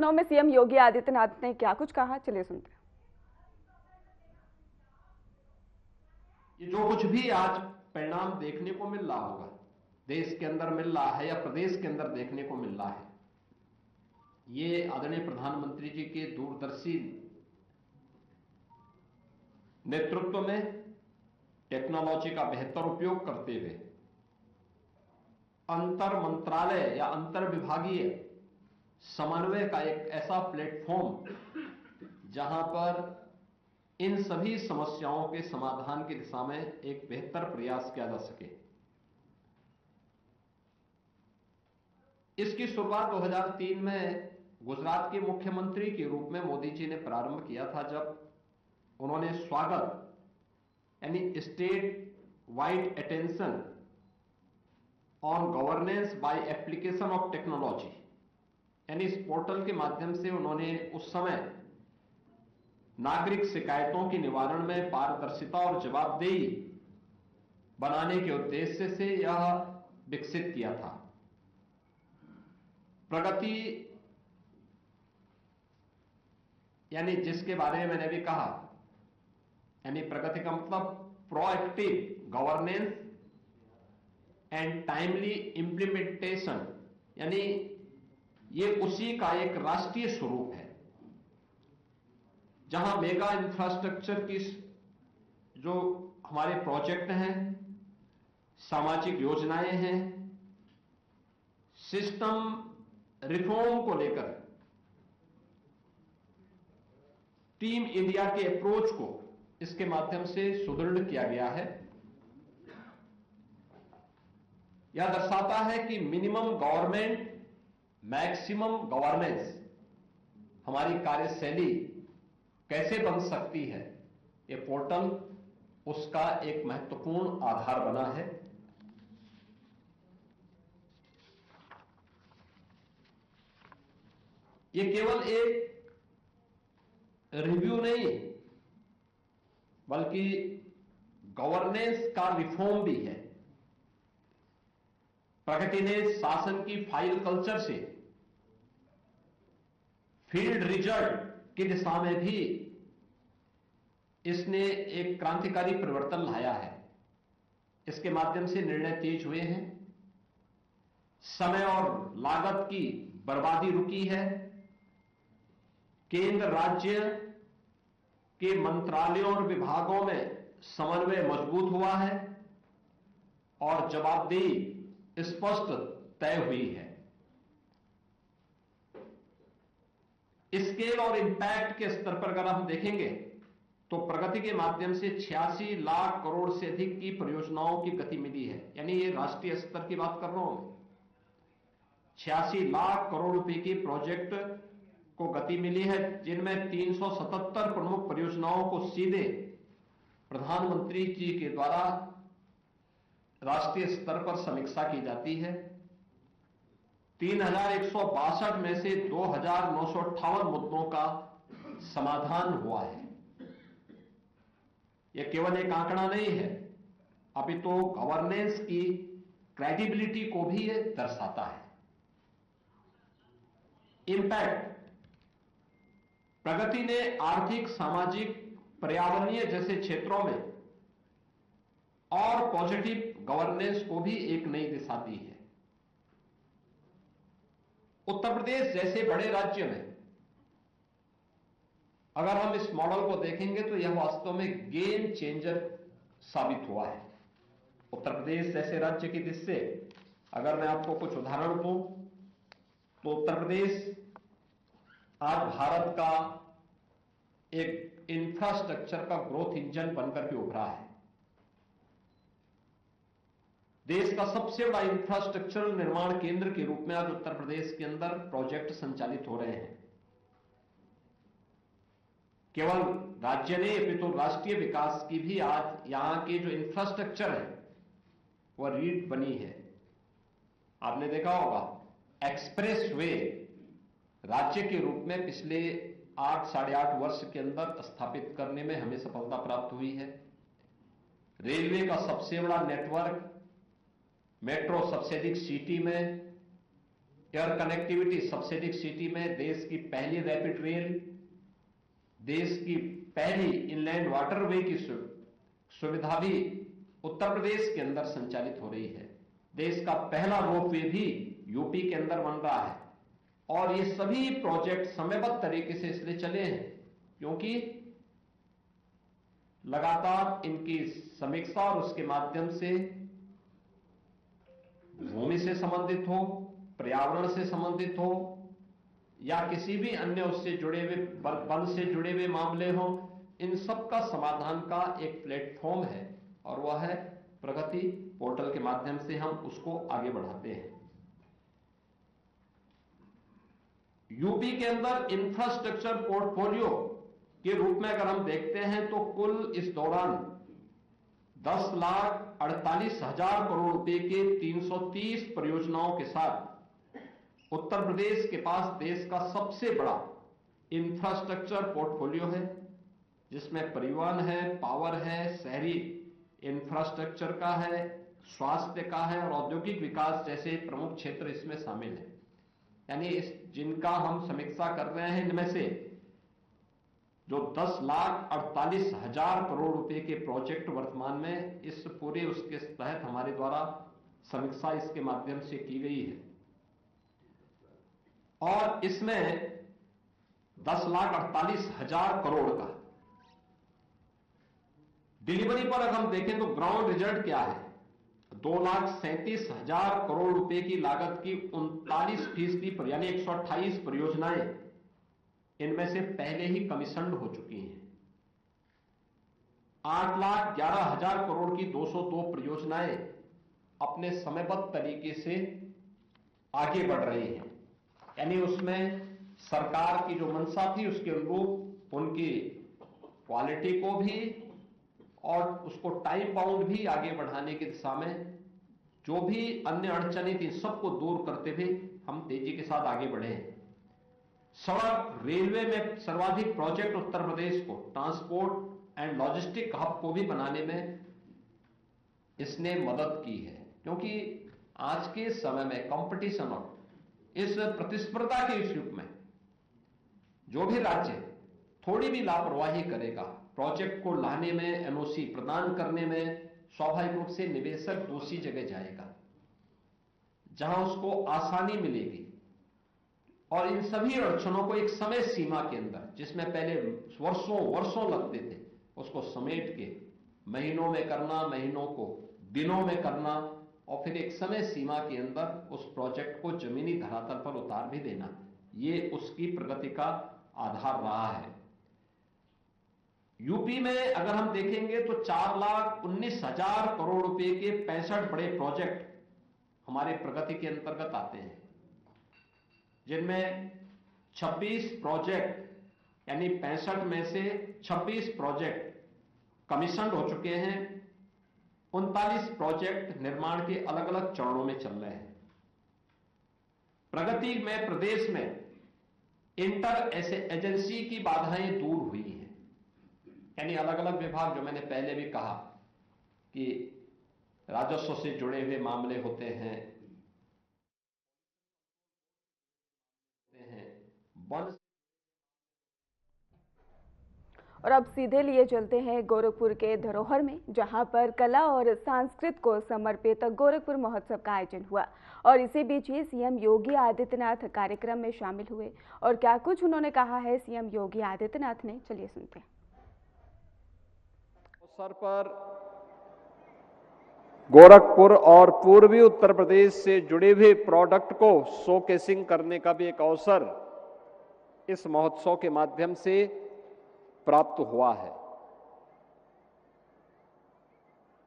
लखनऊ में सीएम योगी आदित्यनाथ ने क्या कुछ कहा, चलिए सुनते हैं। ये जो कुछ भी आज परिणाम देखने को मिल रहा होगा, देश के अंदर मिल रहा है या प्रदेश के अंदर देखने को मिल रहा है, ये आदरणीय प्रधानमंत्री जी के दूरदर्शी नेतृत्व में टेक्नोलॉजी का बेहतर उपयोग करते हुए अंतर मंत्रालय या अंतर विभागीय समन्वय का एक ऐसा प्लेटफॉर्म जहां पर इन सभी समस्याओं के समाधान की दिशा में एक बेहतर प्रयास किया जा सके। इसकी शुरुआत 2003 में गुजरात के मुख्यमंत्री के रूप में मोदी जी ने प्रारंभ किया था, जब उन्होंने स्वागत यानी state wide attention on governance by application of technology, यानी इस पोर्टल के माध्यम से उन्होंने उस समय नागरिक शिकायतों के निवारण में पारदर्शिता और जवाबदेही बनाने के उद्देश्य से यह विकसित किया था। प्रगति यानी जिसके बारे में मैंने भी कहा, यानी प्रगति का मतलब proactive governance and timely implementation, यानी ये उसी का एक राष्ट्रीय स्वरूप है जहां मेगा इंफ्रास्ट्रक्चर की जो हमारे प्रोजेक्ट हैं, सामाजिक योजनाएं हैं, सिस्टम रिफॉर्म को लेकर टीम इंडिया के अप्रोच को इसके माध्यम से सुदृढ़ किया गया है। यह दर्शाता है कि मिनिमम गवर्नमेंट मैक्सिमम गवर्नेंस हमारी कार्यशैली कैसे बन सकती है, ये पोर्टल उसका एक महत्वपूर्ण आधार बना है। ये केवल एक रिव्यू नहीं बल्कि गवर्नेंस का रिफॉर्म भी है। प्रगति ने शासन की फाइल कल्चर से फील्ड रिजल्ट की दिशा में भी इसने एक क्रांतिकारी परिवर्तन लाया है। इसके माध्यम से निर्णय तेज हुए हैं, समय और लागत की बर्बादी रुकी है, केंद्र राज्य के मंत्रालयों और विभागों में समन्वय मजबूत हुआ है और जवाबदेही स्पष्ट तय हुई है। स्केल और इंपैक्ट के स्तर पर अगर हम देखेंगे तो प्रगति के माध्यम से 86 लाख करोड़ से अधिक की परियोजनाओं की गति मिली है, यानी ये राष्ट्रीय स्तर की बात कर रहा हूं मैं। 86 लाख करोड़ रुपए की प्रोजेक्ट को गति मिली है, जिनमें 377 प्रमुख परियोजनाओं को सीधे प्रधानमंत्री जी के द्वारा राष्ट्रीय स्तर पर समीक्षा की जाती है। 3162 में से 2958 मुद्दों का समाधान हुआ है। यह केवल एक आंकड़ा नहीं है, अपितु गवर्नेंस की क्रेडिबिलिटी को भी यह दर्शाता है। इंपैक्ट, प्रगति ने आर्थिक, सामाजिक, पर्यावरणीय जैसे क्षेत्रों में और पॉजिटिव गवर्नेंस को भी एक नई दिशा दी है। उत्तर प्रदेश जैसे बड़े राज्य में अगर हम इस मॉडल को देखेंगे तो यह वास्तव में गेम चेंजर साबित हुआ है। उत्तर प्रदेश जैसे राज्य की दिशा से अगर मैं आपको कुछ उदाहरण दूं तो उत्तर प्रदेश आज भारत का एक इंफ्रास्ट्रक्चर का ग्रोथ इंजन बनकर के उभरा है। देश का सबसे बड़ा इंफ्रास्ट्रक्चरल निर्माण केंद्र के रूप में आज उत्तर प्रदेश के अंदर प्रोजेक्ट संचालित हो रहे हैं। केवल राज्य ने अपितु राष्ट्रीय विकास की भी आज यहां के जो इंफ्रास्ट्रक्चर है वह रीढ़ बनी है। आपने देखा होगा एक्सप्रेस वे राज्य के रूप में पिछले 8-8.5 वर्ष के अंदर स्थापित करने में हमें सफलता प्राप्त हुई है। रेलवे का सबसे बड़ा नेटवर्क, मेट्रो सबसे अधिक सिटी में, एयर कनेक्टिविटी सबसेडिक सिटी में देश की पहली रैपिड रेल, देश की पहली इनलैंड वाटरवे की सुविधा भी उत्तर प्रदेश के अंदर संचालित हो रही है। देश का पहला रोपवे भी यूपी के अंदर बन रहा है। और ये सभी प्रोजेक्ट समयबद्ध तरीके से इसलिए चले हैं क्योंकि लगातार इनकी समीक्षा और उसके माध्यम से भूमि से संबंधित हो, पर्यावरण से संबंधित हो या किसी भी अन्य उससे जुड़े हुए वन से जुड़े हुए मामले हो, इन सब का समाधान का एक प्लेटफॉर्म है और वह है प्रगति पोर्टल के माध्यम से हम उसको आगे बढ़ाते हैं। यूपी के अंदर इंफ्रास्ट्रक्चर पोर्टफोलियो के रूप में अगर हम देखते हैं तो कुल इस दौरान 10,48,000 करोड़ रुपए के 330 परियोजनाओं के साथ उत्तर प्रदेश के पास देश का सबसे बड़ा इंफ्रास्ट्रक्चर पोर्टफोलियो है, जिसमें परिवहन है, पावर है, शहरी इंफ्रास्ट्रक्चर का है, स्वास्थ्य का है और औद्योगिक विकास जैसे प्रमुख क्षेत्र इसमें शामिल है। यानी जिनका हम समीक्षा कर रहे हैं इनमें से जो 10,48,000 करोड़ रुपए के प्रोजेक्ट वर्तमान में इस पूरे उसके तहत हमारे द्वारा समीक्षा इसके माध्यम से की गई है और इसमें 10,48,000 करोड़ का डिलीवरी पर अगर हम देखें तो ग्राउंड रिजल्ट क्या है, 2,37,000 करोड़ रुपए की लागत की 39% पर यानी 128 परियोजनाएं इनमें से पहले ही कमीशन्ड हो चुकी हैं। 8,11,000 करोड़ की 202 परियोजनाएं अपने समयबद्ध तरीके से आगे बढ़ रही हैं। यानी उसमें सरकार की जो मंशा थी उसके अनुरूप उनकी क्वालिटी को भी और उसको टाइम बाउंड भी आगे बढ़ाने की दिशा में जो भी अन्य अड़चनें थी सबको दूर करते हुए हम तेजी के साथ आगे बढ़े हैं। सड़क रेलवे में सर्वाधिक प्रोजेक्ट उत्तर प्रदेश को ट्रांसपोर्ट एंड लॉजिस्टिक हब को भी बनाने में इसने मदद की है, क्योंकि आज के समय में कंपटीशन और इस प्रतिस्पर्धा के इस युग में जो भी राज्य थोड़ी भी लापरवाही करेगा प्रोजेक्ट को लाने में, एनओसी प्रदान करने में, स्वाभाविक रूप से निवेशक दूसरी जगह जाएगा जहां उसको आसानी मिलेगी। और इन सभी अड़चनों को एक समय सीमा के अंदर, जिसमें पहले वर्षों लगते थे, उसको समेट के महीनों में करना, महीनों को दिनों में करना और फिर एक समय सीमा के अंदर उस प्रोजेक्ट को जमीनी धरातल पर उतार भी देना, ये उसकी प्रगति का आधार रहा है। यूपी में अगर हम देखेंगे तो 4,19,000 करोड़ रुपए के 65 बड़े प्रोजेक्ट हमारे प्रगति के अंतर्गत आते हैं, जिनमें 26 प्रोजेक्ट यानी 65 में से 26 प्रोजेक्ट कमीशन्ड हो चुके हैं, 39 प्रोजेक्ट निर्माण के अलग अलग चरणों में चल रहे हैं। प्रगति में प्रदेश में इंटर एजेंसी की बाधाएं दूर हुई हैं, यानी अलग अलग विभाग, जो मैंने पहले भी कहा कि राजस्व से जुड़े हुए मामले होते हैं, वन। और अब सीधे लिए चलते हैं गोरखपुर के धरोहर में, जहां पर कला और संस्कृति को समर्पित गोरखपुर महोत्सव का आयोजन हुआ और इसी बीच ही सीएम योगी आदित्यनाथ कार्यक्रम में शामिल हुए। और क्या कुछ उन्होंने कहा है सीएम योगी आदित्यनाथ ने, चलिए सुनते हैं। अवसर पर गोरखपुर और पूर्वी उत्तर प्रदेश से जुड़े हुए प्रोडक्ट को शोकेसिंग करने का भी एक अवसर इस महोत्सव के माध्यम से प्राप्त हुआ है।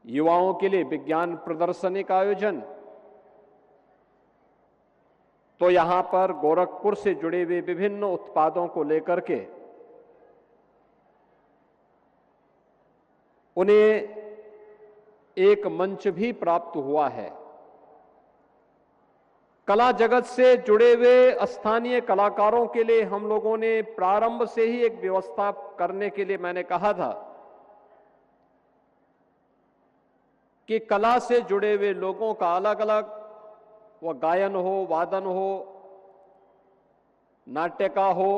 युवाओं के लिए विज्ञान प्रदर्शनी का आयोजन, तो यहां पर गोरखपुर से जुड़े हुए विभिन्न उत्पादों को लेकर के उन्हें एक मंच भी प्राप्त हुआ है। कला जगत से जुड़े हुए स्थानीय कलाकारों के लिए हम लोगों ने प्रारंभ से ही एक व्यवस्था करने के लिए मैंने कहा था कि कला से जुड़े हुए लोगों का अलग अलग, वह गायन हो, वादन हो, नाट्य का हो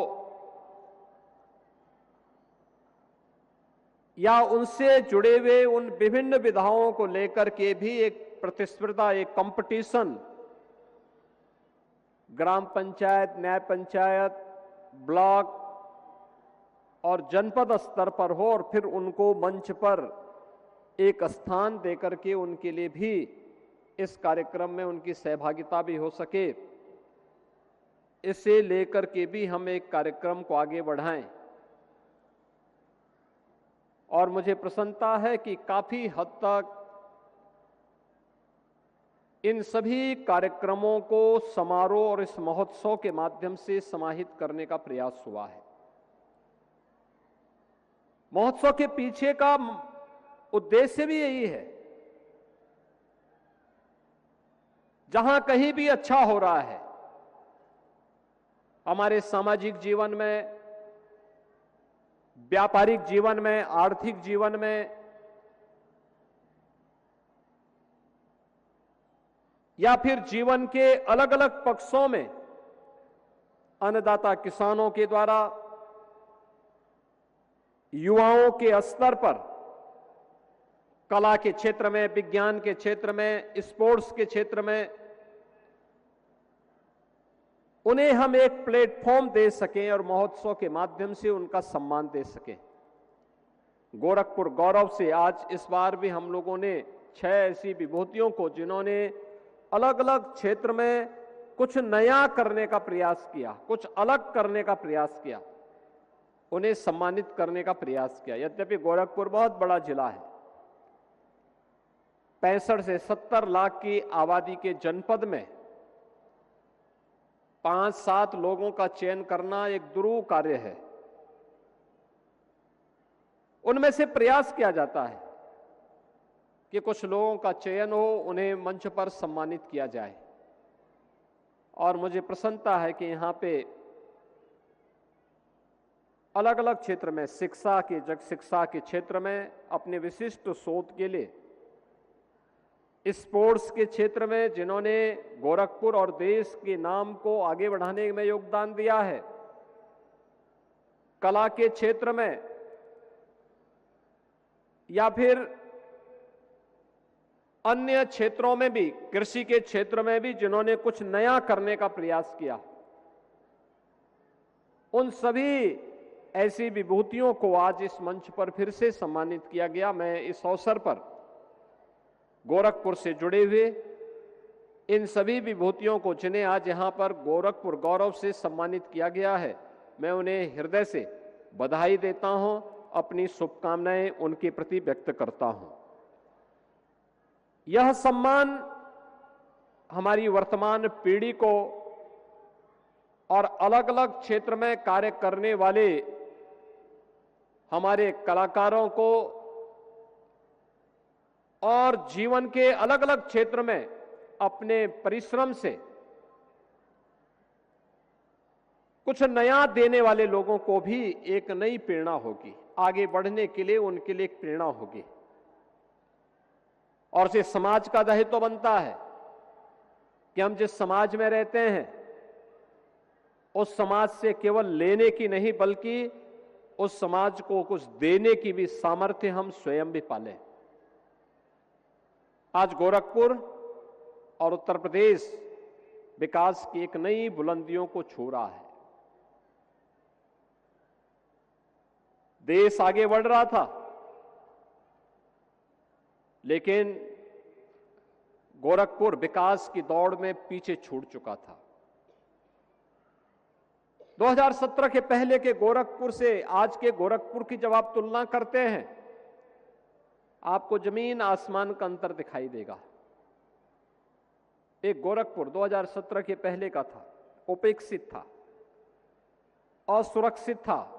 या उनसे जुड़े हुए उन विभिन्न विधाओं को लेकर के भी एक प्रतिस्पर्धा, एक कंपटीशन ग्राम पंचायत, न्याय पंचायत, ब्लॉक और जनपद स्तर पर हो और फिर उनको मंच पर एक स्थान देकर के उनके लिए भी इस कार्यक्रम में उनकी सहभागिता भी हो सके, इसे लेकर के भी हम एक कार्यक्रम को आगे बढ़ाएं। और मुझे प्रसन्नता है कि काफी हद तक इन सभी कार्यक्रमों को समारोह और इस महोत्सव के माध्यम से समाहित करने का प्रयास हुआ है। महोत्सव के पीछे का उद्देश्य भी यही है, जहां कहीं भी अच्छा हो रहा है हमारे सामाजिक जीवन में, व्यापारिक जीवन में, आर्थिक जीवन में या फिर जीवन के अलग अलग पक्षों में अन्नदाता किसानों के द्वारा युवाओं के स्तर पर कला के क्षेत्र में, विज्ञान के क्षेत्र में, स्पोर्ट्स के क्षेत्र में उन्हें हम एक प्लेटफॉर्म दे सकें और महोत्सव के माध्यम से उनका सम्मान दे सकें। गोरखपुर गौरव से आज इस बार भी हम लोगों ने 6 ऐसी विभूतियों को, जिन्होंने अलग अलग क्षेत्र में कुछ नया करने का प्रयास किया, कुछ अलग करने का प्रयास किया, उन्हें सम्मानित करने का प्रयास किया। यद्यपि गोरखपुर बहुत बड़ा जिला है, 65 से 70 लाख की आबादी के जनपद में 5-7 लोगों का चयन करना एक दुरूह कार्य है। उनमें से प्रयास किया जाता है कि कुछ लोगों का चयन हो, उन्हें मंच पर सम्मानित किया जाए। और मुझे प्रसन्नता है कि यहां पे अलग अलग क्षेत्र में, शिक्षा के क्षेत्र में अपने विशिष्ट शोध के लिए, स्पोर्ट्स के क्षेत्र में जिन्होंने गोरखपुर और देश के नाम को आगे बढ़ाने में योगदान दिया है, कला के क्षेत्र में या फिर अन्य क्षेत्रों में भी, कृषि के क्षेत्र में भी जिन्होंने कुछ नया करने का प्रयास किया, उन सभी ऐसी विभूतियों को आज इस मंच पर फिर से सम्मानित किया गया। मैं इस अवसर पर गोरखपुर से जुड़े हुए इन सभी विभूतियों को, जिन्हें आज यहां पर गोरखपुर गौरव से सम्मानित किया गया है, मैं उन्हें हृदय से बधाई देता हूं, अपनी शुभकामनाएं उनके प्रति व्यक्त करता हूं। यह सम्मान हमारी वर्तमान पीढ़ी को और अलग अलग क्षेत्र में कार्य करने वाले हमारे कलाकारों को और जीवन के अलग अलग क्षेत्र में अपने परिश्रम से कुछ नया देने वाले लोगों को भी एक नई प्रेरणा होगी, आगे बढ़ने के लिए उनके लिए एक प्रेरणा होगी। और से समाज का दायित्व बनता है कि हम जिस समाज में रहते हैं उस समाज से केवल लेने की नहीं, बल्कि उस समाज को कुछ देने की भी सामर्थ्य हम स्वयं भी पालें। आज गोरखपुर और उत्तर प्रदेश विकास की एक नई बुलंदियों को छू रहा है। देश आगे बढ़ रहा था, लेकिन गोरखपुर विकास की दौड़ में पीछे छूट चुका था। 2017 के पहले के गोरखपुर से आज के गोरखपुर की जब आप तुलना करते हैं, आपको जमीन आसमान का अंतर दिखाई देगा। एक गोरखपुर 2017 के पहले का था, उपेक्षित था, असुरक्षित था।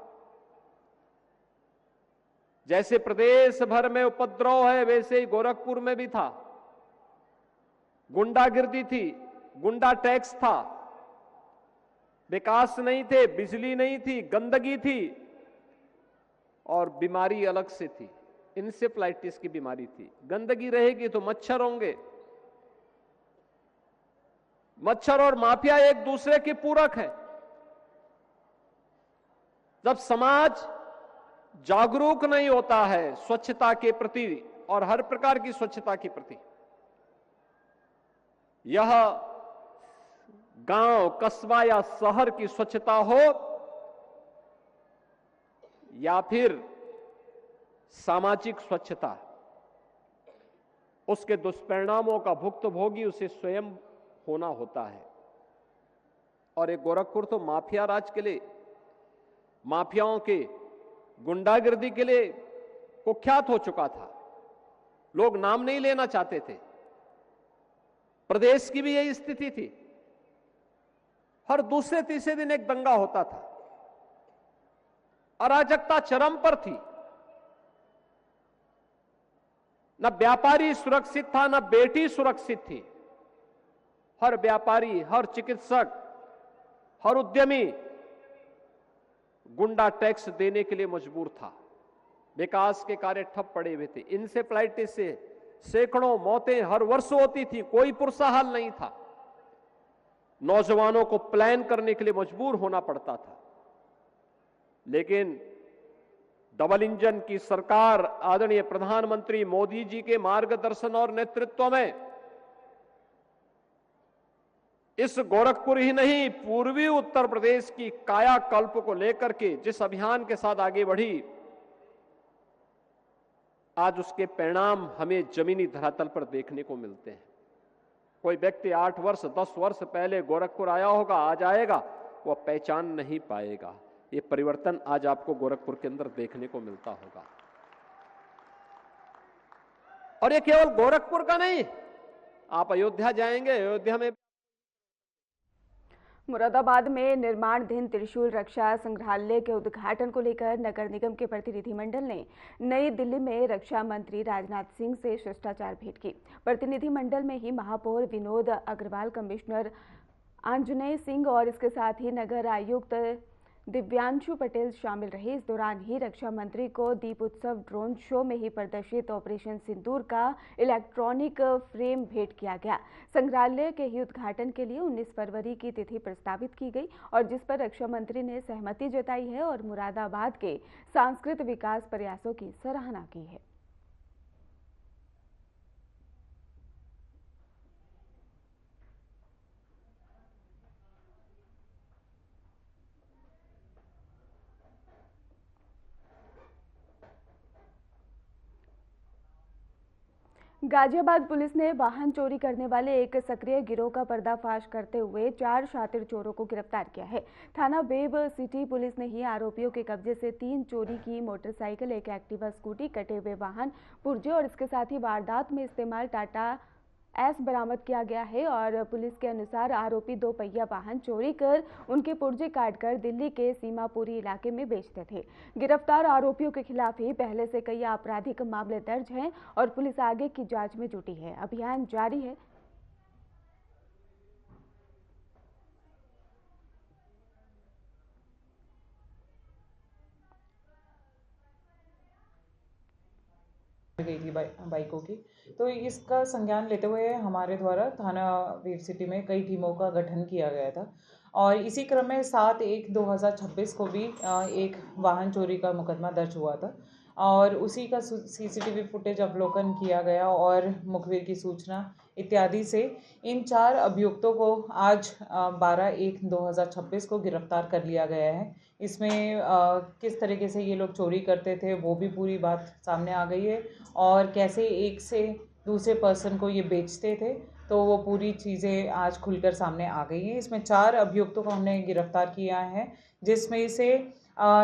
जैसे प्रदेश भर में उपद्रव है, वैसे ही गोरखपुर में भी था। गुंडागिर्दी थी, गुंडा टैक्स था, विकास नहीं थे, बिजली नहीं थी, गंदगी थी और बीमारी अलग से थी, इंसेफ्लाइटिस की बीमारी थी। गंदगी रहेगी तो मच्छर होंगे, मच्छर और माफिया एक दूसरे के पूरक है। जब समाज जागरूक नहीं होता है स्वच्छता के प्रति और हर प्रकार की स्वच्छता के प्रति, यह गांव, कस्बा या शहर की स्वच्छता हो या फिर सामाजिक स्वच्छता, उसके दुष्परिणामों का भुक्तभोगी उसे स्वयं होना होता है। और एक गोरखपुर तो माफिया राज के लिए, माफियाओं के गुंडागर्दी के लिए कुख्यात हो चुका था। लोग नाम नहीं लेना चाहते थे। प्रदेश की भी यही स्थिति थी। हर दूसरे तीसरे दिन एक दंगा होता था। अराजकता चरम पर थी। न व्यापारी सुरक्षित था, न बेटी सुरक्षित थी। हर व्यापारी, हर चिकित्सक, हर उद्यमी गुंडा टैक्स देने के लिए मजबूर था। विकास के कार्य ठप पड़े हुए थे। इंसेफ्लाइटिस से सैकड़ों मौतें हर वर्ष होती थी, कोई पुरसा हल नहीं था। नौजवानों को प्लान करने के लिए मजबूर होना पड़ता था। लेकिन डबल इंजन की सरकार आदरणीय प्रधानमंत्री मोदी जी के मार्गदर्शन और नेतृत्व में इस गोरखपुर ही नहीं, पूर्वी उत्तर प्रदेश की कायाकल्प को लेकर के जिस अभियान के साथ आगे बढ़ी, आज उसके परिणाम हमें जमीनी धरातल पर देखने को मिलते हैं। कोई व्यक्ति 8 वर्ष 10 वर्ष पहले गोरखपुर आया होगा, आज आएगा, वह पहचान नहीं पाएगा। ये परिवर्तन आज आपको गोरखपुर के अंदर देखने को मिलता होगा। और ये केवल गोरखपुर का नहीं, आप अयोध्या जाएंगे, अयोध्या में मुरादाबाद में निर्माणाधीन त्रिशूल रक्षा संग्रहालय के उद्घाटन को लेकर नगर निगम के प्रतिनिधिमंडल ने नई दिल्ली में रक्षा मंत्री राजनाथ सिंह से शिष्टाचार भेंट की। प्रतिनिधिमंडल में ही महापौर विनोद अग्रवाल, कमिश्नर आंजनेय सिंह और इसके साथ ही नगर आयुक्त दिव्यांशु पटेल शामिल रहे। इस दौरान ही रक्षा मंत्री को दीप उत्सव ड्रोन शो में ही प्रदर्शित ऑपरेशन सिंदूर का इलेक्ट्रॉनिक फ्रेम भेंट किया गया। संग्रहालय के ही उद्घाटन के लिए 19 फरवरी की तिथि प्रस्तावित की गई और जिस पर रक्षा मंत्री ने सहमति जताई है और मुरादाबाद के सांस्कृतिक विकास प्रयासों की सराहना की है। गाजियाबाद पुलिस ने वाहन चोरी करने वाले एक सक्रिय गिरोह का पर्दाफाश करते हुए 4 शातिर चोरों को गिरफ्तार किया है। थाना वेब सिटी पुलिस ने ही आरोपियों के कब्जे से 3 चोरी की मोटरसाइकिल, एक एक्टिवा स्कूटी, कटे हुए वाहन, पुर्जे और इसके साथ ही वारदात में इस्तेमाल टाटा एस बरामद किया गया है। और पुलिस के अनुसार आरोपी 2 पहिया वाहन चोरी कर उनके पुर्जे काटकर दिल्ली के सीमापुरी इलाके में बेचते थे। गिरफ्तार आरोपियों के खिलाफ ही पहले से कई आपराधिक मामले दर्ज हैं और पुलिस आगे की जांच में जुटी है। अभियान जारी है। गई थी बाइकों की, तो इसका संज्ञान लेते हुए हमारे द्वारा थाना वेब सिटी में कई टीमों का गठन किया गया था और इसी क्रम में 7/1/2026 को भी एक वाहन चोरी का मुकदमा दर्ज हुआ था और उसी का सीसीटीवी फुटेज अवलोकन किया गया और मुखबिर की सूचना इत्यादि से इन 4 अभियुक्तों को आज 12/1/2026 को गिरफ्तार कर लिया गया है। इसमें किस तरीके से ये लोग चोरी करते थे वो भी पूरी बात सामने आ गई है और कैसे एक से दूसरे पर्सन को ये बेचते थे, तो वो पूरी चीज़ें आज खुलकर सामने आ गई हैं। इसमें 4 अभियुक्तों को हमने गिरफ्तार किया है, जिसमें से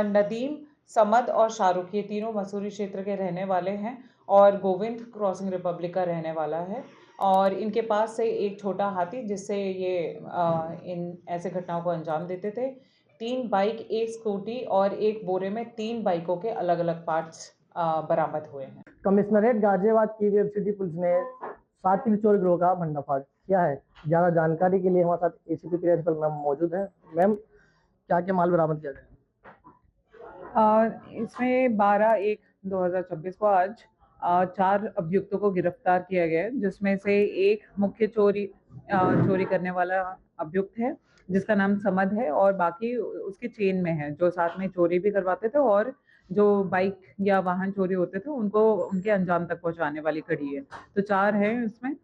नदीम, समद और शाहरुख, ये तीनों मसूरी क्षेत्र के रहने वाले हैं और गोविंद क्रॉसिंग रिपब्लिक का रहने वाला है और इनके पास से एक छोटा हाथी जिससे ये इन ऐसे घटनाओं को अंजाम देते थे, 3 बाइक, 1 स्कूटी और एक बोरे में 3 बाइकों के अलग अलग पार्ट्स बरामद हुए हैं। कमिश्नरेट गाजियाबाद की वेब सिटी पुलिस ने सातिर चोर गिरोह का भंडाफोड़ किया है। ज़्यादा जानकारी के लिए हमारे साथ एसीपी प्रिंसिपल मैम मौजूद है। मैम, क्या क्या माल बरामद किया गया? इसमें 12/1/2026 को आज 4 अभियुक्तों को गिरफ्तार किया गया है, जिसमें से एक मुख्य चोरी करने वाला अभियुक्त है जिसका नाम समद है, और बाकी उसकी चेन में है जो साथ में चोरी भी करवाते थे और जो बाइक या वाहन चोरी होते थे उनको उनके अंजाम तक पहुंचाने वाली कड़ी है। तो 4 हैं इसमें।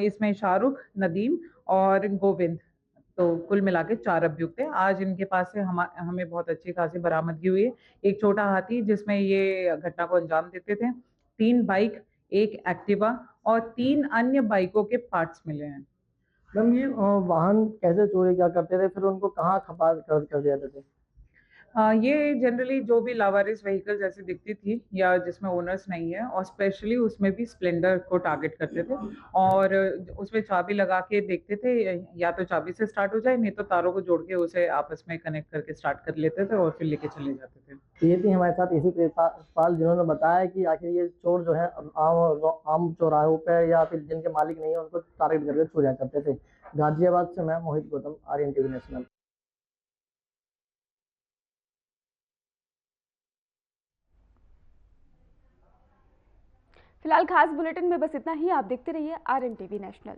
इसमें शाहरुख, नदीम और गोविंद, तो कुल मिला के 4 अभियुक्त हैं। आज इनके पास से हमें बहुत अच्छी खासी बरामदगी हुई है। एक छोटा हाथी जिसमें ये घटना को अंजाम देते थे, 3 बाइक, 1 एक्टिवा और 3 अन्य बाइकों के पार्ट्स मिले हैं। मैम ये वाहन कैसे चोरी क्या करते थे, फिर उनको कहाँ खपा कर दिया जाते थे? ये जनरली जो भी लावारिस व्हीकल जैसे दिखती थी या जिसमें ओनर्स नहीं है, और स्पेशली उसमें भी स्प्लेंडर को टारगेट करते थे और उसमें चाबी लगा के देखते थे, या तो चाबी से स्टार्ट हो जाए, नहीं तो तारों को जोड़ के उसे आपस में कनेक्ट करके स्टार्ट कर लेते थे और फिर लेके चले जाते थे। तो ये थी हमारे साथ एसी प्रियपाल, जिन्होंने बताया कि आखिर ये चोर जो है आम चौराहों पे या फिर जिनके मालिक नहीं है उनको टारगेट करके चोरियां करते थे। गाजियाबाद से मैं मोहित गौतम, आर्यन टीवी नेशनल। फिलहाल खास बुलेटिन में बस इतना ही। आप देखते रहिए RN TV नेशनल।